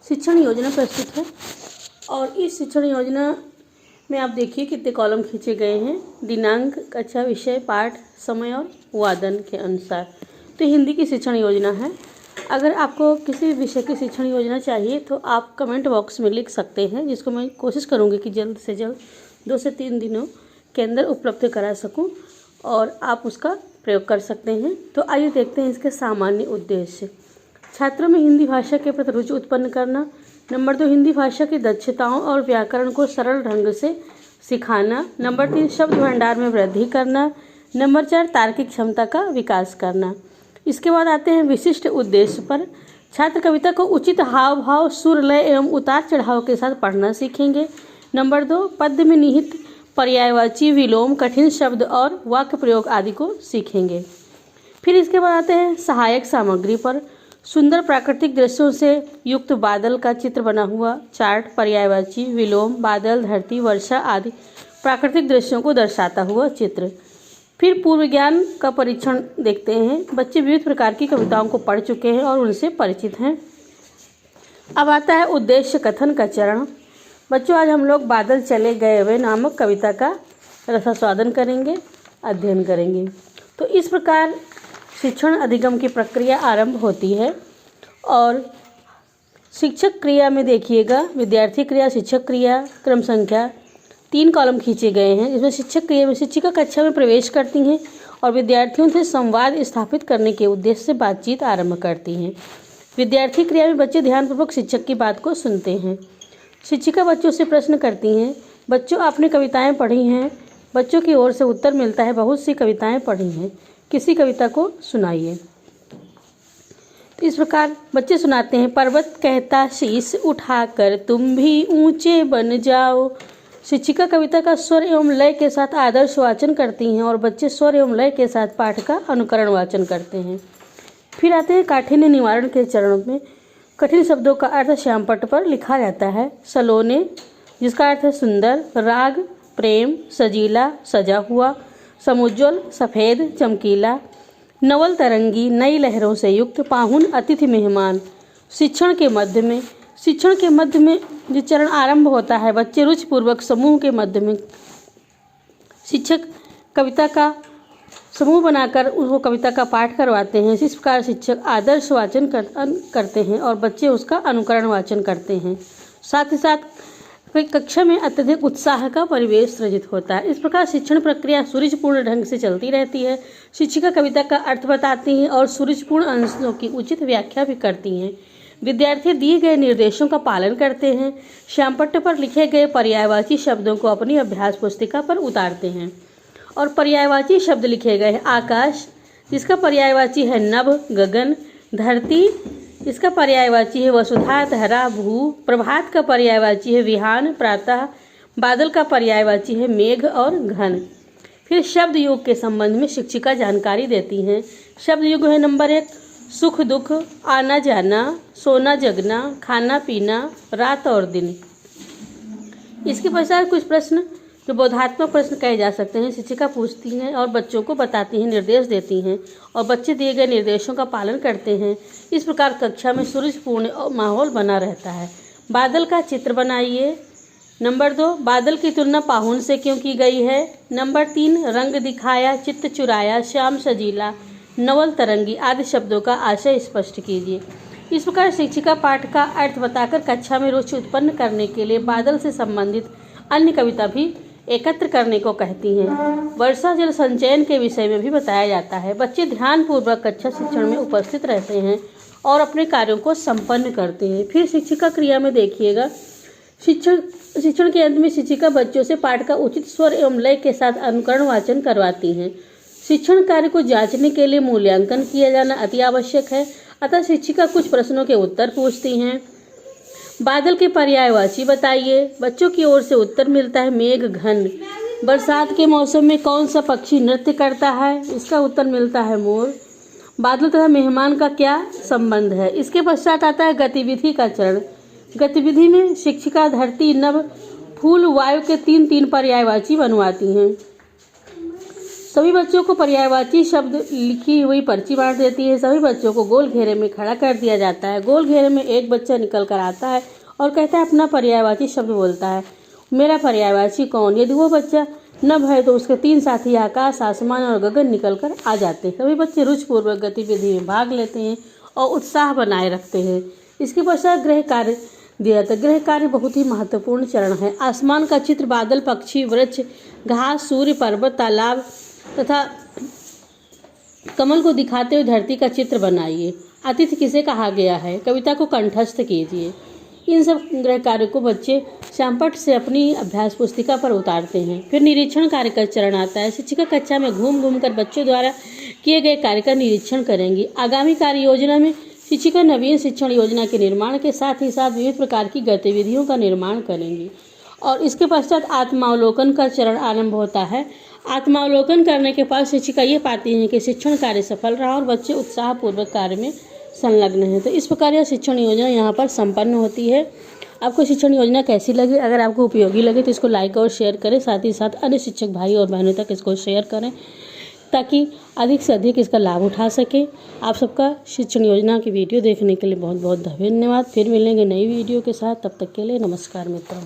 शिक्षण योजना प्रस्तुत है और इस शिक्षण योजना में आप देखिए कितने कॉलम खींचे गए हैं, दिनांक, कक्षा, विषय, पाठ, समय और वादन के अनुसार। तो हिंदी की शिक्षण योजना है। अगर आपको किसी भी विषय की शिक्षण योजना चाहिए तो आप कमेंट बॉक्स में लिख सकते हैं, जिसको मैं कोशिश करूँगी कि जल्द से जल्द 2 से 3 दिनों के अंदर उपलब्ध करा सकूँ और आप उसका प्रयोग कर सकते हैं। तो आइए देखते हैं इसके सामान्य उद्देश्य। छात्रों में हिंदी भाषा के प्रति रुचि उत्पन्न करना। नंबर 2, हिंदी भाषा की दक्षताओं और व्याकरण को सरल ढंग से सिखाना। नंबर 3, शब्द भंडार में वृद्धि करना। नंबर 4, तार्किक क्षमता का विकास करना। इसके बाद आते हैं विशिष्ट उद्देश्य पर। छात्र कविता को उचित हाव भाव, सुर, लय एवं उतार चढ़ाव के साथ पढ़ना सीखेंगे। नंबर 2, पद्य में निहित पर्यायवाची, विलोम, कठिन शब्द और वाक्य प्रयोग आदि को सीखेंगे। फिर इसके बाद आते हैं सहायक सामग्री पर। सुंदर प्राकृतिक दृश्यों से युक्त बादल का चित्र बना हुआ चार्ट पर्यायवाची, विलोम, बादल, धरती, वर्षा आदि प्राकृतिक दृश्यों को दर्शाता हुआ चित्र। फिर पूर्व ज्ञान का परीक्षण देखते हैं। बच्चे विविध प्रकार की कविताओं को पढ़ चुके हैं और उनसे परिचित हैं। अब आता है उद्देश्य कथन का चरण। बच्चों, आज हम लोग बादल चले गए हुए नामक कविता का रसास्वादन करेंगे, अध्ययन करेंगे। तो इस प्रकार शिक्षण अधिगम की प्रक्रिया आरंभ होती है। और शिक्षक क्रिया में देखिएगा, विद्यार्थी क्रिया, शिक्षक क्रिया, क्रम संख्या 3 कॉलम खींचे गए हैं। इसमें शिक्षक क्रिया में शिक्षिका कक्षा में प्रवेश करती हैं और विद्यार्थियों से संवाद स्थापित करने के उद्देश्य से बातचीत आरंभ करती हैं। विद्यार्थी क्रिया में बच्चे ध्यानपूर्वक शिक्षक की बात को सुनते हैं। शिक्षिका बच्चों से प्रश्न करती हैं, बच्चों आपने कविताएं पढ़ी हैं? बच्चों की ओर से उत्तर मिलता है, बहुत सी कविताएं पढ़ी हैं, किसी कविता को सुनाइए। तो इस प्रकार बच्चे सुनाते हैं, पर्वत कहता शीश उठाकर तुम भी ऊंचे बन जाओ। शिक्षिका कविता का स्वर एवं लय के साथ आदर्श वाचन करती हैं और बच्चे स्वर एवं लय के साथ पाठ का अनुकरण वाचन करते हैं। फिर आते हैं काठिन्य निवारण के चरण में। कठिन शब्दों का अर्थ श्यामपट्ट पर लिखा जाता है। सलोने, जिसका अर्थ है सुंदर, राग, प्रेम, सजीला, सजा हुआ, समुज्ज्वल, सफ़ेद, चमकीला, नवल तरंगी, नई लहरों से युक्त, पाहुन, अतिथि, मेहमान। शिक्षण के मध्य में जो चरण आरंभ होता है, बच्चे रुचिपूर्वक समूह के मध्य में शिक्षक कविता का समूह बनाकर उसको कविता का पाठ करवाते हैं। इस प्रकार शिक्षक आदर्श वाचन करते हैं और बच्चे उसका अनुकरण वाचन करते हैं। साथ ही साथ कक्षा में अत्यधिक उत्साह का परिवेश सृजित होता है। इस प्रकार शिक्षण प्रक्रिया सुरुचिपूर्ण ढंग से चलती रहती है। शिक्षिका कविता का अर्थ बताती हैं और सुरुचिपूर्ण अंशों की उचित व्याख्या भी करती हैं। विद्यार्थी दिए गए निर्देशों का पालन करते हैं। श्यामपट्ट पर लिखे गए पर्यायवाची शब्दों को अपनी अभ्यास पुस्तिका पर उतारते हैं और पर्यायवाची शब्द लिखे गए हैं। आकाश, जिसका पर्यायवाची है नभ, गगन। धरती, इसका पर्यायवाची है वसुधा, धरा, भू। प्रभात का पर्यायवाची है विहान, प्रातः। बादल का पर्यायवाची है मेघ और घन। फिर शब्द योग के संबंध में शिक्षिका जानकारी देती हैं। शब्द योग है नंबर 1, सुख दुख, आना जाना, सोना जगना, खाना पीना, रात और दिन। इसके पश्चात कुछ प्रश्न जो बोधात्मक प्रश्न कहे जा सकते हैं शिक्षिका पूछती हैं और बच्चों को बताती हैं, निर्देश देती हैं और बच्चे दिए गए निर्देशों का पालन करते हैं। इस प्रकार कक्षा में सुरुचिपूर्ण माहौल बना रहता है। बादल का चित्र बनाइए। नंबर 2, बादल की तुलना पाहुन से क्यों की गई है? नंबर 3, रंग दिखाया, चित्त चुराया, श्याम सजीला, नवल तरंगी आदि शब्दों का आशय स्पष्ट कीजिए। इस प्रकार शिक्षिका पाठ का अर्थ बताकर कक्षा में रुचि उत्पन्न करने के लिए बादल से संबंधित अन्य कविता भी एकत्र करने को कहती हैं। वर्षा जल संचयन के विषय में भी बताया जाता है। बच्चे ध्यानपूर्वक कक्षा शिक्षण में उपस्थित रहते हैं और अपने कार्यों को संपन्न करते हैं। फिर शिक्षिका क्रिया में देखिएगा, शिक्षण के अंत में शिक्षिका बच्चों से पाठ का उचित स्वर एवं लय के साथ अनुकरण वाचन करवाती हैं। शिक्षण कार्य को जांचने के लिए मूल्यांकन किया जाना अति आवश्यक है, अतः शिक्षिका कुछ प्रश्नों के उत्तर पूछती हैं। बादल के पर्यायवाची बताइए। बच्चों की ओर से उत्तर मिलता है मेघ, घन। बरसात के मौसम में कौन सा पक्षी नृत्य करता है? इसका उत्तर मिलता है मोर। बादल तथा मेहमान का क्या संबंध है? इसके पश्चात आता है गतिविधि का चरण। गतिविधि में शिक्षिका धरती, नभ, फूल, वायु के 3-3 पर्यायवाची बनवाती हैं। सभी बच्चों को पर्यायवाची शब्द लिखी हुई पर्ची बांट देती है। सभी बच्चों को गोल घेरे में खड़ा कर दिया जाता है। गोल घेरे में एक बच्चा निकल कर आता है और कहता है अपना पर्यायवाची शब्द बोलता है। मेरा पर्यायवाची कौन? यदि वो बच्चा न भय तो उसके 3 साथी आकाश, आसमान और गगन निकल कर आ जाते हैं। सभी बच्चे रुचिपूर्वक गतिविधि में भाग लेते हैं और उत्साह बनाए रखते हैं। इसके पश्चात गृह कार्य दिया जाता है। गृह कार्य बहुत ही महत्वपूर्ण चरण है। आसमान का चित्र, बादल, पक्षी, वृक्ष, घास, सूर्य, पर्वत, तालाब तथा कमल को दिखाते हुए धरती का चित्र बनाइए। अतिथि किसे कहा गया है? कविता को कंठस्थ कीजिए। इन सब गृह कार्य को बच्चे शामपट से अपनी अभ्यास पुस्तिका पर उतारते हैं। फिर निरीक्षण कार्य का चरण आता है। शिक्षिका कक्षा में घूम घूम कर बच्चों द्वारा किए गए कार्य का निरीक्षण करेंगी। आगामी कार्य योजना में शिक्षिका नवीन शिक्षण योजना के निर्माण के साथ ही साथ विविध प्रकार की गतिविधियों का निर्माण करेंगी। और इसके पश्चात आत्मावलोकन का चरण आरंभ होता है। आत्मावलोकन करने के बाद शिक्षिका ये पाती हैं कि शिक्षण कार्य सफल रहा और बच्चे उत्साहपूर्वक कार्य में संलग्न हैं। तो इस प्रकार यह शिक्षण योजना यहाँ पर संपन्न होती है। आपको शिक्षण योजना कैसी लगी? अगर आपको उपयोगी लगे तो इसको लाइक और शेयर करें। साथ ही साथ अन्य शिक्षक भाई और बहनों तक इसको शेयर करें ताकि अधिक से अधिक इसका लाभ उठा सके। आप सबका शिक्षण योजना की वीडियो देखने के लिए बहुत बहुत धन्यवाद। फिर मिलेंगे नई वीडियो के साथ। तब तक के लिए नमस्कार मित्रों।